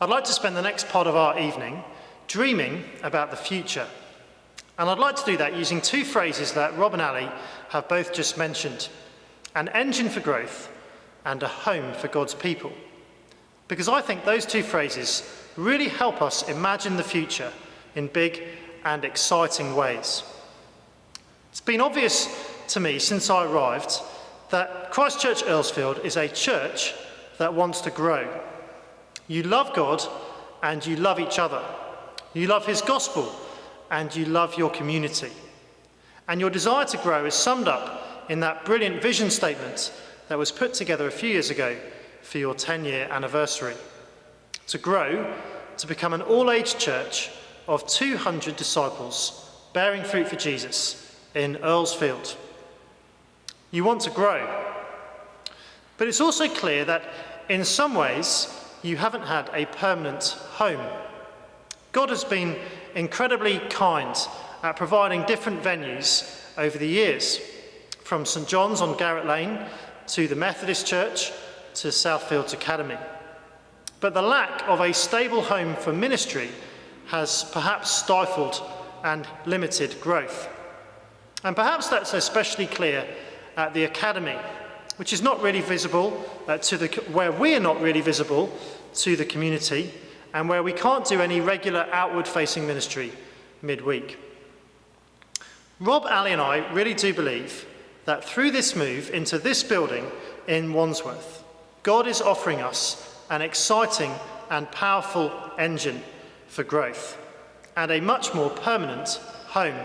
I'd like to spend the next part of our evening dreaming about the future. And I'd like to do that using two phrases that Rob and Ali have both just mentioned: an engine for growth and a home for God's people. Because I think those two phrases really help us imagine the future in big and exciting ways. It's been obvious to me since I arrived that Christchurch Earlsfield is a church that wants to grow. You love God and you love each other. You love his gospel and you love your community. And your desire to grow is summed up in that brilliant vision statement that was put together a few years ago for your 10-year anniversary. To grow, to become an all-age church of 200 disciples bearing fruit for Jesus in Earlsfield. You want to grow. But it's also clear that in some ways you haven't had a permanent home. God has been incredibly kind at providing different venues over the years, from St John's on Garrett Lane to the Methodist Church to Southfields Academy. But the lack of a stable home for ministry has perhaps stifled and limited growth. And perhaps that's especially clear at the Academy, which is not really visible where we are not really visible to the community, and where we can't do any regular outward-facing ministry midweek. Rob, Ali and I really do believe that through this move into this building in Wandsworth, God is offering us an exciting and powerful engine for growth and a much more permanent home.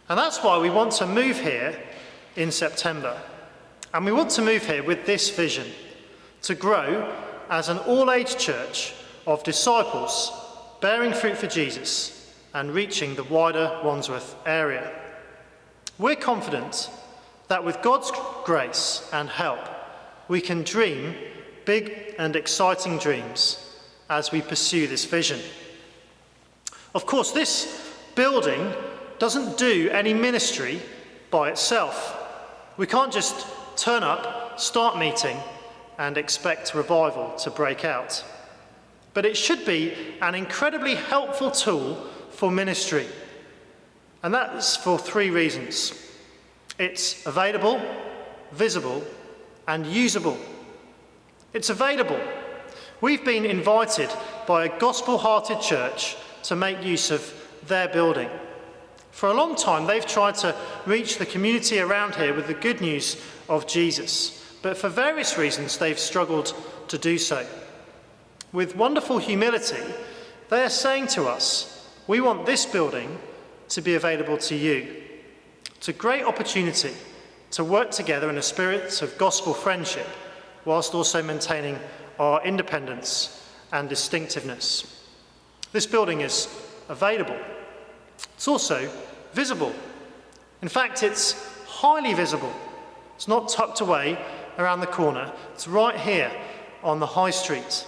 And that's why we want to move here in September. And we want to move here with this vision: to grow as an all-age church of disciples bearing fruit for Jesus and reaching the wider Wandsworth area. We're confident that with God's grace and help, we can dream big and exciting dreams as we pursue this vision. Of course, this building doesn't do any ministry by itself. We can't just turn up, start meeting, and expect revival to break out. But it should be an incredibly helpful tool for ministry. And that's for three reasons. It's available, visible, and usable. It's available. We've been invited by a gospel-hearted church to make use of their building. For a long time, they've tried to reach the community around here with the good news of Jesus. But for various reasons, they've struggled to do so. With wonderful humility, they are saying to us, we want this building to be available to you. It's a great opportunity to work together in a spirit of gospel friendship, whilst also maintaining our independence and distinctiveness. This building is available. It's also visible. In fact, it's highly visible. It's not tucked away around the corner. It's right here on the high street.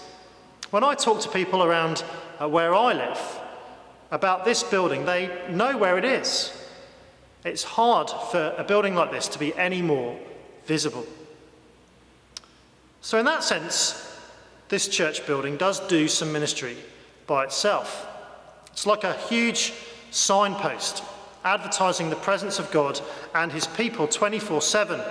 When I talk to people around where I live about this building, they know where it is. It's hard for a building like this to be any more visible. So in that sense, this church building does do some ministry by itself. It's like a huge signpost advertising the presence of God and his people 24/7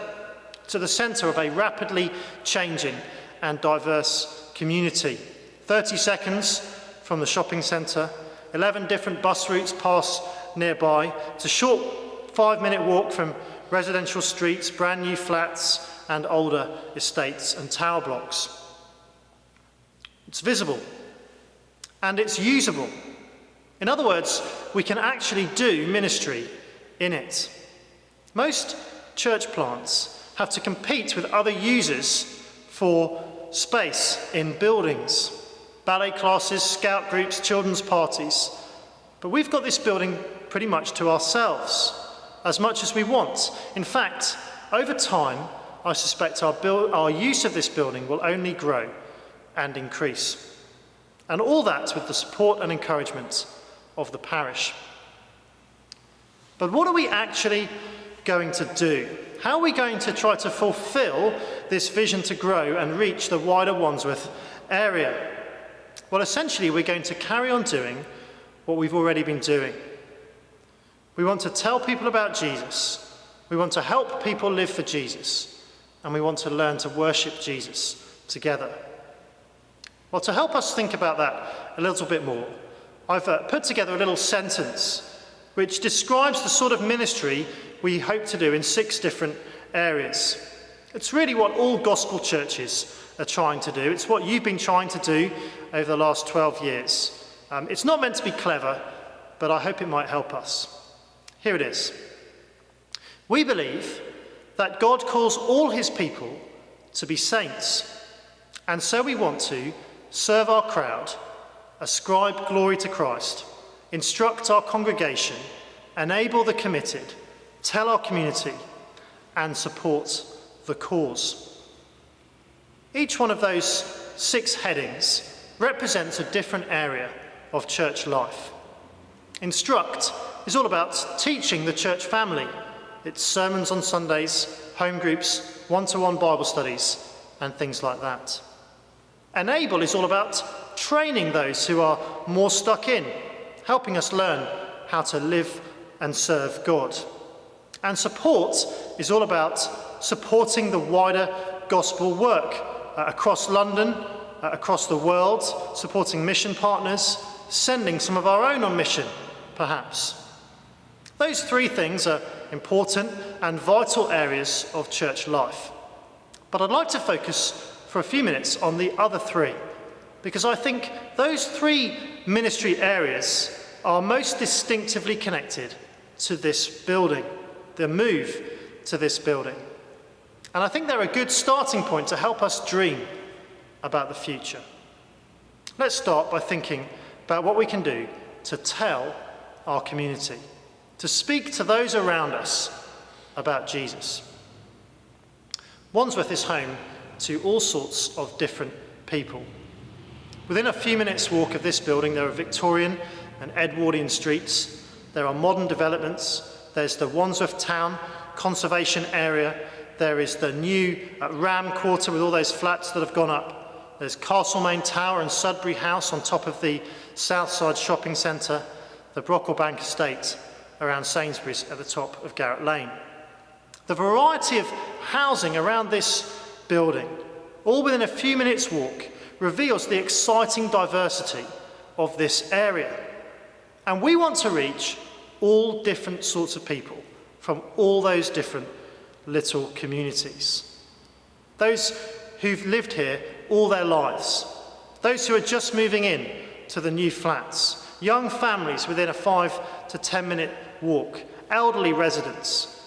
to the centre of a rapidly changing and diverse community. 30 seconds from the shopping centre, 11 different bus routes pass nearby. It's a short 5-minute walk from residential streets, brand new flats and older estates and tower blocks. It's visible and it's usable. In other words, we can actually do ministry in it. Most church plants have to compete with other users for space in buildings, ballet classes, scout groups, children's parties. But we've got this building pretty much to ourselves, as much as we want. In fact, over time, I suspect our use of this building will only grow and increase. And all that with the support and encouragement of the parish. But what are we actually going to do? How are we going to try to fulfil this vision to grow and reach the wider Wandsworth area? Well, essentially, we're going to carry on doing what we've already been doing. We want to tell people about Jesus. We want to help people live for Jesus. And we want to learn to worship Jesus together. Well, to help us think about that a little bit more, I've put together a little sentence which describes the sort of ministry we hope to do in 6 different areas. It's really what all gospel churches are trying to do. It's what you've been trying to do over the last 12 years. It's not meant to be clever, but I hope it might help us. Here it is. We believe that God calls all his people to be saints, and so we want to serve our crowd, ascribe glory to Christ, instruct our congregation, enable the committed, tell our community, and support the cause. Each one of those 6 headings represents a different area of church life. Instruct is all about teaching the church family. It's sermons on Sundays, home groups, one-to-one Bible studies, and things like that. Enable is all about training those who are more stuck in, helping us learn how to live and serve God. And support is all about supporting the wider gospel work across London, across the world, supporting mission partners, sending some of our own on mission, perhaps. Those 3 things are important and vital areas of church life. But I'd like to focus for a few minutes on the other 3, because I think those 3 ministry areas are most distinctively connected to this building, the move to this building. And I think they're a good starting point to help us dream about the future. Let's start by thinking about what we can do to tell our community, to speak to those around us about Jesus. Wandsworth is home to all sorts of different people. Within a few minutes' walk of this building, there are Victorian and Edwardian streets. There are modern developments. There's the Wandsworth Town Conservation Area. There is the new Ram Quarter with all those flats that have gone up. There's Castlemaine Tower and Sudbury House on top of the Southside Shopping Centre, the Brocklebank Estate around Sainsbury's at the top of Garrett Lane. The variety of housing around this building, all within a few minutes' walk, reveals the exciting diversity of this area. And we want to reach all different sorts of people from all those different little communities. Those who've lived here all their lives, those who are just moving in to the new flats, young families within a 5 to 10 minute walk, elderly residents,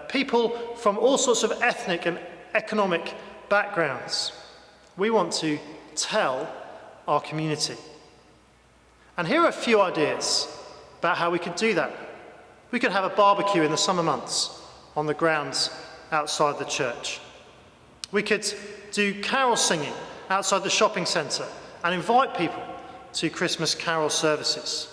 people from all sorts of ethnic and economic backgrounds. We want to tell our community. And here are a few ideas about how we could do that. We could have a barbecue in the summer months on the grounds outside the church. We could do carol singing outside the shopping centre and invite people to Christmas carol services.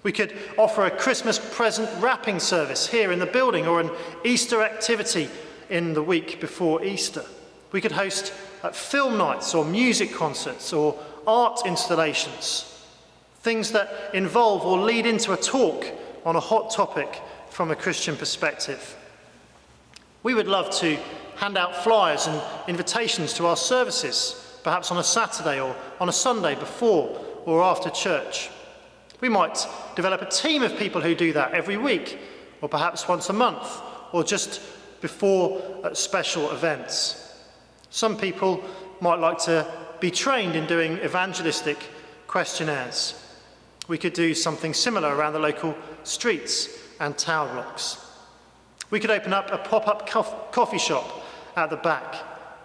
We could offer a Christmas present wrapping service here in the building, or an Easter activity in the week before Easter. We could host film nights or music concerts or art installations, things that involve or lead into a talk on a hot topic from a Christian perspective. We would love to hand out flyers and invitations to our services, perhaps on a Saturday or on a Sunday before or after church. We might develop a team of people who do that every week, or perhaps once a month, or just before special events. Some people might like to be trained in doing evangelistic questionnaires. We could do something similar around the local streets and tower blocks. We could open up a pop-up coffee shop at the back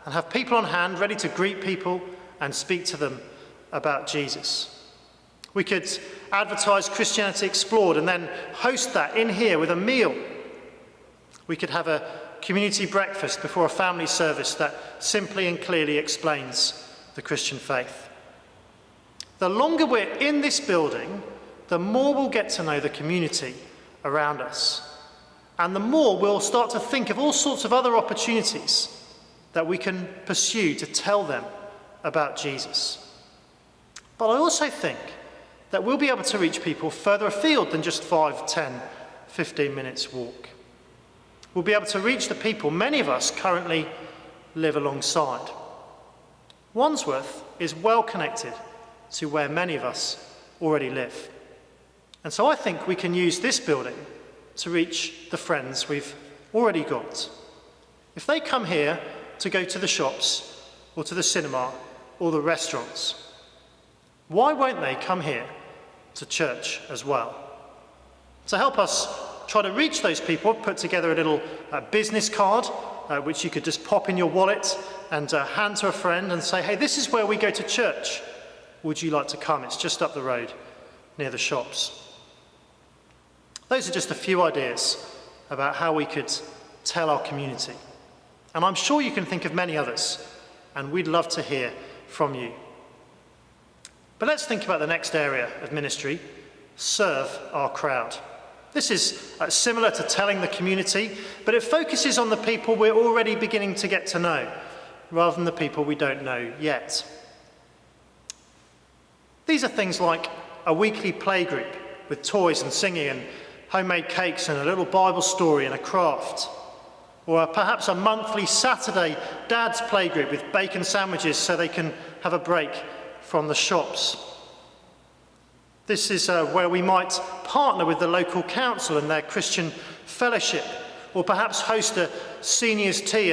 and have people on hand ready to greet people and speak to them about Jesus. We could advertise Christianity Explored and then host that in here with a meal. We could have a community breakfast before a family service that simply and clearly explains the Christian faith. The longer we're in this building, the more we'll get to know the community around us. And the more we'll start to think of all sorts of other opportunities that we can pursue to tell them about Jesus. But I also think that we'll be able to reach people further afield than just 5, 10, 15 minutes walk. We'll be able to reach the people many of us currently live alongside. Wandsworth is well connected to where many of us already live. And so I think we can use this building to reach the friends we've already got. If they come here to go to the shops or to the cinema or the restaurants, why won't they come here to church as well? To help us try to reach those people, I've put together a little business card which you could just pop in your wallet and hand to a friend and say, hey, this is where we go to church. Would you like to come? It's just up the road near the shops. Those are just a few ideas about how we could tell our community. And I'm sure you can think of many others, and we'd love to hear from you. But let's think about the next area of ministry, serve our crowd. This is similar to telling the community, but it focuses on the people we're already beginning to get to know, rather than the people we don't know yet. These are things like a weekly playgroup with toys and singing and homemade cakes and a little Bible story and a craft. Or perhaps a monthly Saturday dad's playgroup with bacon sandwiches so they can have a break from the shops. This is where we might partner with the local council and their Christian fellowship, or perhaps host a seniors' tea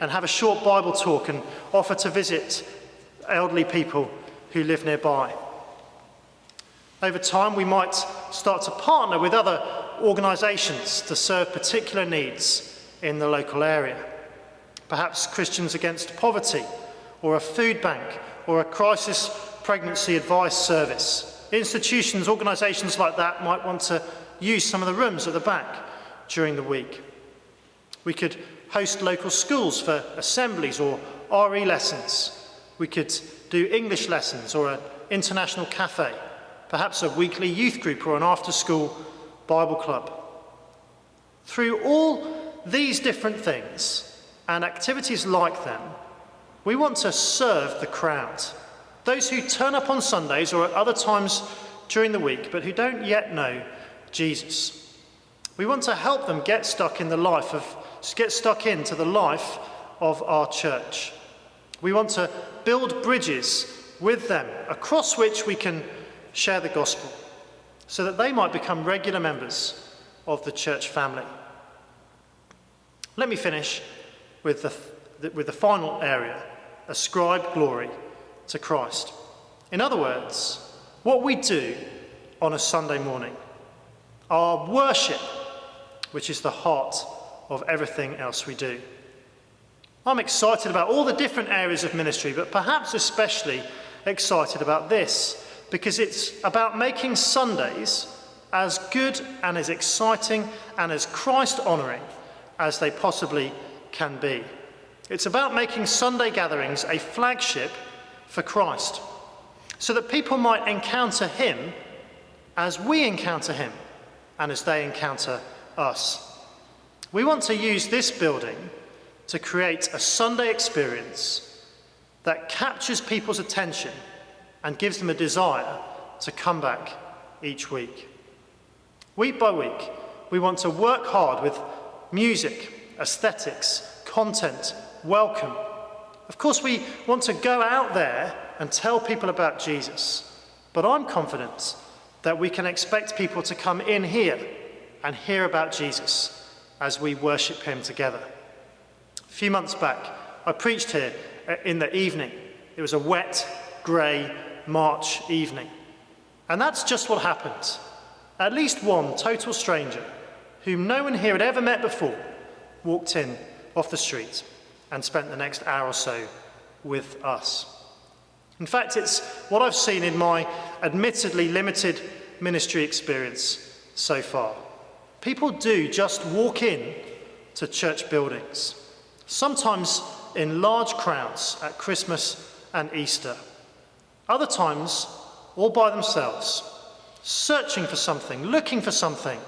and have a short Bible talk and offer to visit elderly people who live nearby. Over time, we might start to partner with other organisations to serve particular needs in the local area. Perhaps Christians Against Poverty, or a food bank, or a crisis pregnancy advice service. Institutions, organisations like that might want to use some of the rooms at the back during the week. We could host local schools for assemblies or RE lessons. We could do English lessons or an international cafe, perhaps a weekly youth group or an after-school Bible club. Through all these different things and activities like them, we want to serve the crowd. Those who turn up on Sundays or at other times during the week, but who don't yet know Jesus. We want to help them get stuck into the life of our church. We want to build bridges with them across which we can share the gospel so that they might become regular members of the church family. Let me finish with the final area, ascribe glory to Christ. In other words, what we do on a Sunday morning, our worship, which is the heart of everything else we do. I'm excited about all the different areas of ministry, but perhaps especially excited about this, because it's about making Sundays as good and as exciting and as Christ-honouring as they possibly can be. It's about making Sunday gatherings a flagship for Christ, so that people might encounter him as we encounter him and as they encounter us. We want to use this building to create a Sunday experience that captures people's attention and gives them a desire to come back each week. Week by week, we want to work hard with music, aesthetics, content, welcome. Of course, we want to go out there and tell people about Jesus, but I'm confident that we can expect people to come in here and hear about Jesus as we worship him together. A few months back, I preached here in the evening. It was a wet, grey March evening. And that's just what happened. At least one total stranger, whom no one here had ever met before, walked in off the street and spent the next hour or so with us. In fact, it's what I've seen in my admittedly limited ministry experience so far. People do just walk in to church buildings, sometimes in large crowds at Christmas and Easter. Other times, all by themselves, searching for something, looking for something,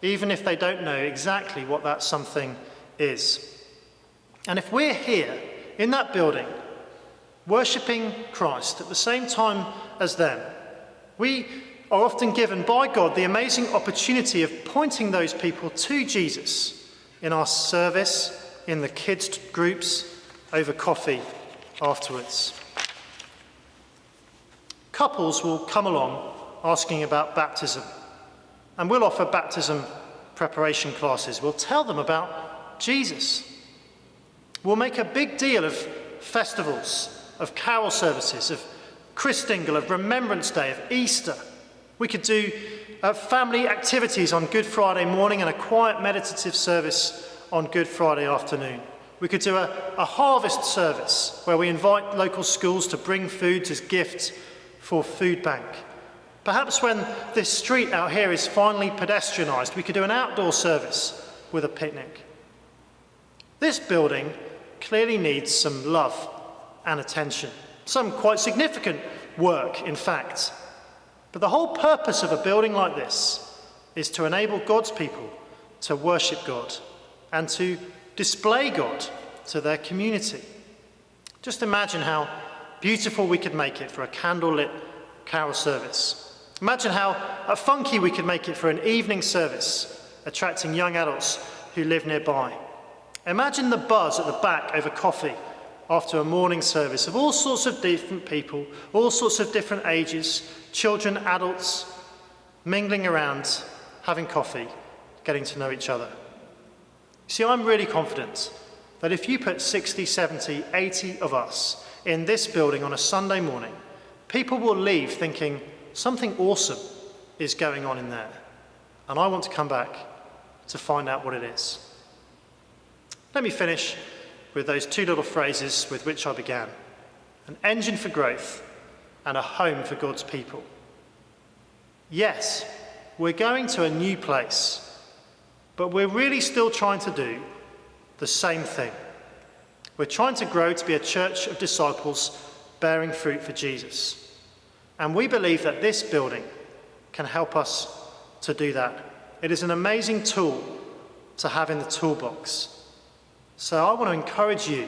even if they don't know exactly what that something is. And if we're here in that building, worshipping Christ at the same time as them, we are often given by God the amazing opportunity of pointing those people to Jesus in our service, in the kids' groups, over coffee afterwards. Couples will come along asking about baptism, and we'll offer baptism preparation classes. We'll tell them about Jesus. We'll make a big deal of festivals, of carol services, of Christingle, of Remembrance Day, of Easter. We could do family activities on Good Friday morning and a quiet meditative service on Good Friday afternoon. We could do a harvest service where we invite local schools to bring foods as gifts for Food Bank. Perhaps when this street out here is finally pedestrianised, we could do an outdoor service with a picnic. This building clearly needs some love and attention, some quite significant work, in fact. But the whole purpose of a building like this is to enable God's people to worship God and to display God to their community. Just imagine how beautiful we could make it for a candlelit carol service. Imagine how funky we could make it for an evening service, attracting young adults who live nearby. Imagine the buzz at the back over coffee after a morning service of all sorts of different people, all sorts of different ages, children, adults, mingling around, having coffee, getting to know each other. See, I'm really confident that if you put 60, 70, 80 of us in this building on a Sunday morning, people will leave thinking something awesome is going on in there. And I want to come back to find out what it is. Let me finish with those two little phrases with which I began: an engine for growth and a home for God's people. Yes, we're going to a new place, but we're really still trying to do the same thing. We're trying to grow to be a church of disciples bearing fruit for Jesus. And we believe that this building can help us to do that. It is an amazing tool to have in the toolbox. So I want to encourage you,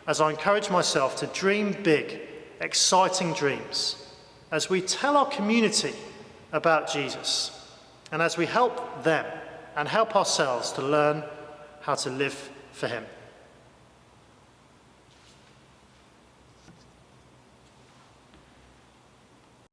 as I encourage myself, to dream big, exciting dreams as we tell our community about Jesus and as we help them and help ourselves to learn how to live for him.